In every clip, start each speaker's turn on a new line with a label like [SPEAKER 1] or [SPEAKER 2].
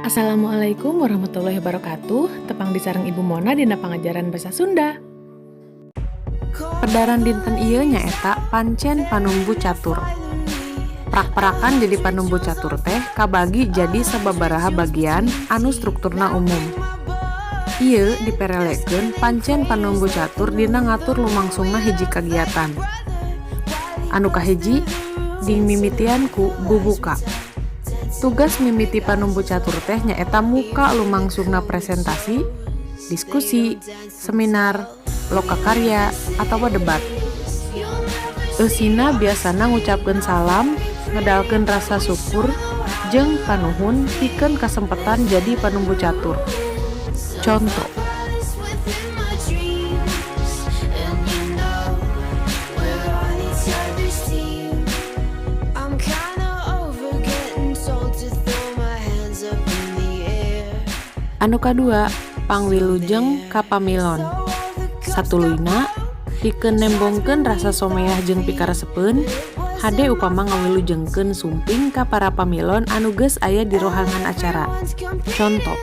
[SPEAKER 1] Assalamualaikum warahmatullahi wabarakatuh. Tepang disareng Ibu Mona dina pangajaran basa Sunda. Pedaran dinten ieu nyaeta pancen panumbu catur. Prak-prakan jadi panumbu catur teh kabagi jadi sababaraha bagian anu strukturna umum. Ieu diperelekeun pancen panumbu catur dina ngatur lumangsungna hiji kagiatan. Anu kahiji dimimitian ku bubuka. Tugas mimiti panumbu catur teh nyaeta muka lumangsungna presentasi, diskusi, seminar, lokakarya, atawa debat. Eusina biasana ngucapkeun salam, ngedalkeun rasa syukur, jeung panuhun pikeun kasempetan jadi panumbu catur. Contoh. Anu kadua, pangwilujeng ka pamilon. Satuluyna, pikeun nembongkeun rasa someah jeung pikaresepeun, hade upama ngawilujengkeun sumping ka para pamilon anu geus aya di rohangan acara. Contoh.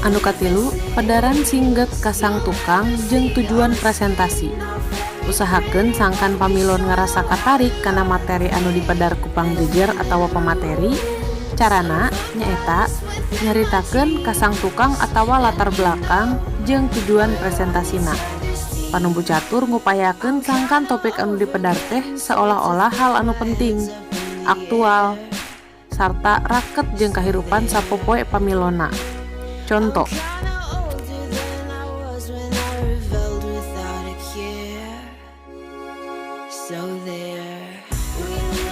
[SPEAKER 1] Anu katilu, pedaran singget ka sang tukang jeung tujuan presentasi. Usahakeun sangkan pamilon ngarasa katarik kana materi anu dipedar ku pangjejer atawa pemateri. Carana nyaeta nyaritakeun ka sang tukang atawa latar belakang jeung tujuan presentasina. Panumbu catur ngupayakeun sangkan topik anu dipedar teh seolah-olah hal anu penting, aktual, sarta raket jeung kahirupan sapopoe pamilonna. Contoh.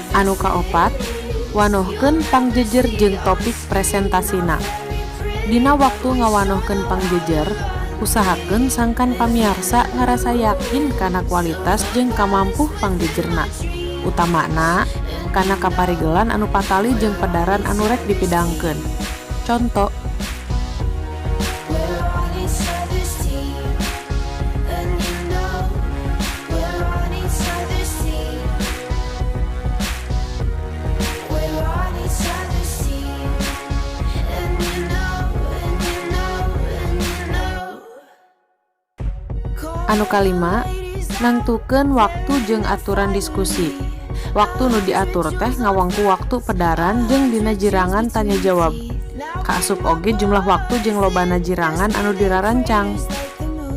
[SPEAKER 1] Anu kaopat, wanohkeun pangjejer jeung topik presentasina. Dina waktu ngawanohkeun pangjejer, usahakeun sangkan pamiarsa ngarasa yakin kana kualitas jeung kamampuh pangjejerna. Utamana kana kaparigelan anu patali jeung pedaran anu rek dipidangkeun. Contoh. Anu kalima, nangtukeun waktu jeung aturan diskusi. Waktu nu diatur teh ngawangku waktu pedaran jeung dina jirangan tanya jawab. Kaasup oge jumlah waktu jeung lobana jirangan anu dirarancang.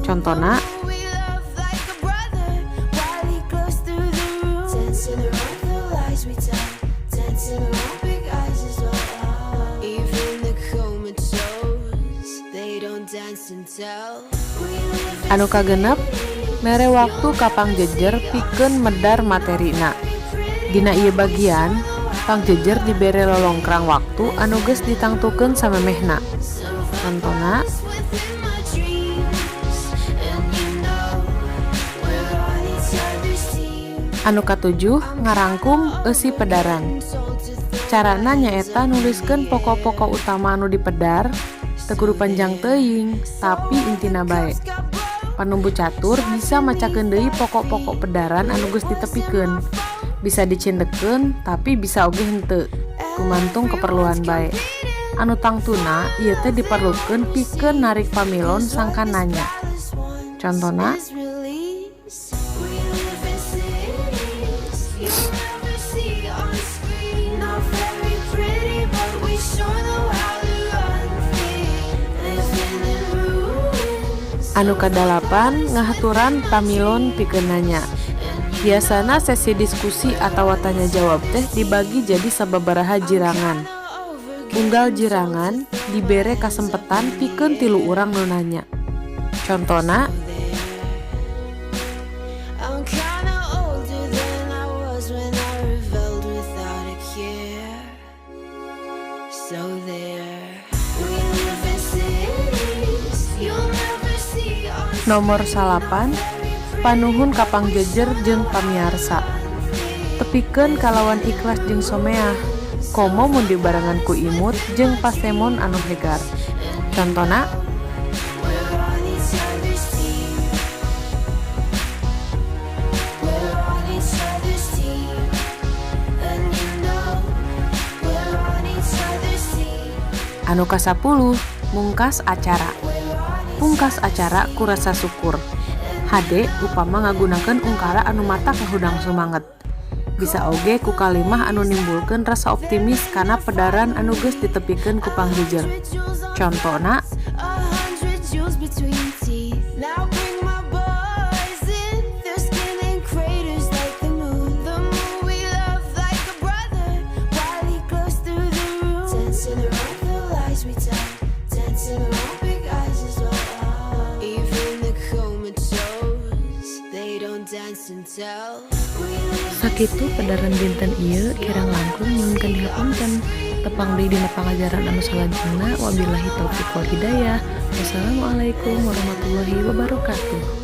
[SPEAKER 1] Contona, anu kagenep, mere waktu ka pangjejer pikeun medar materina. Dina ieu bagian, pangjejer dibere lolongkrang waktu anu geus ditangtukeun samemehna. Contona, anu katujuh, ngarangkum eusi pedaran. Carana nyaeta nuliskeun pokok-pokok utama anu dipedar, teu kudu panjang teuing, tapi intina bae. Panumbu catur bisa macakeun deui pokok-pokok pedaran anu geus ditepikeun. Bisa dicendekeun, tapi bisa oge henteu, gumantung keperluan bae. Anu tangtuna ieu teh diperlukeun pikeun narik pamilon sangkan nanya. Contona, anu kadalapan, ngahaturan pamilon pikeun nanya. Biasana sesi diskusi atawa tanya jawab teh dibagi jadi sababaraha jirangan. Unggal jirangan dibere kasempetan pikeun 3 urang nu nanya. Contona, nomor 8, panuhun ka pangjejer jeung pamiarsa. Tepikeun kalawan ikhlas jeung someah, komo mun dibarengan ku imut jeung pasemon anu hegar. Contona, Anu ka-10, mungkas acara. Pungkas acara ku rasa syukur. Hade upama ngagunakeun ungkara anu mata kahudang sumanget. Bisa oge ku kalimah anu nimbulkeun rasa optimis kana pedaran anu geus ditepikeun ku pangjejer. Contona, sakitu pedaran dinten ieu kirang langkung nyuhunkeun dihapunten. Tepang deui dina pangajaran anu salajengna. Wabillahi taufiq wal hidayah. Wassalamualaikum warahmatullahi wabarakatuh.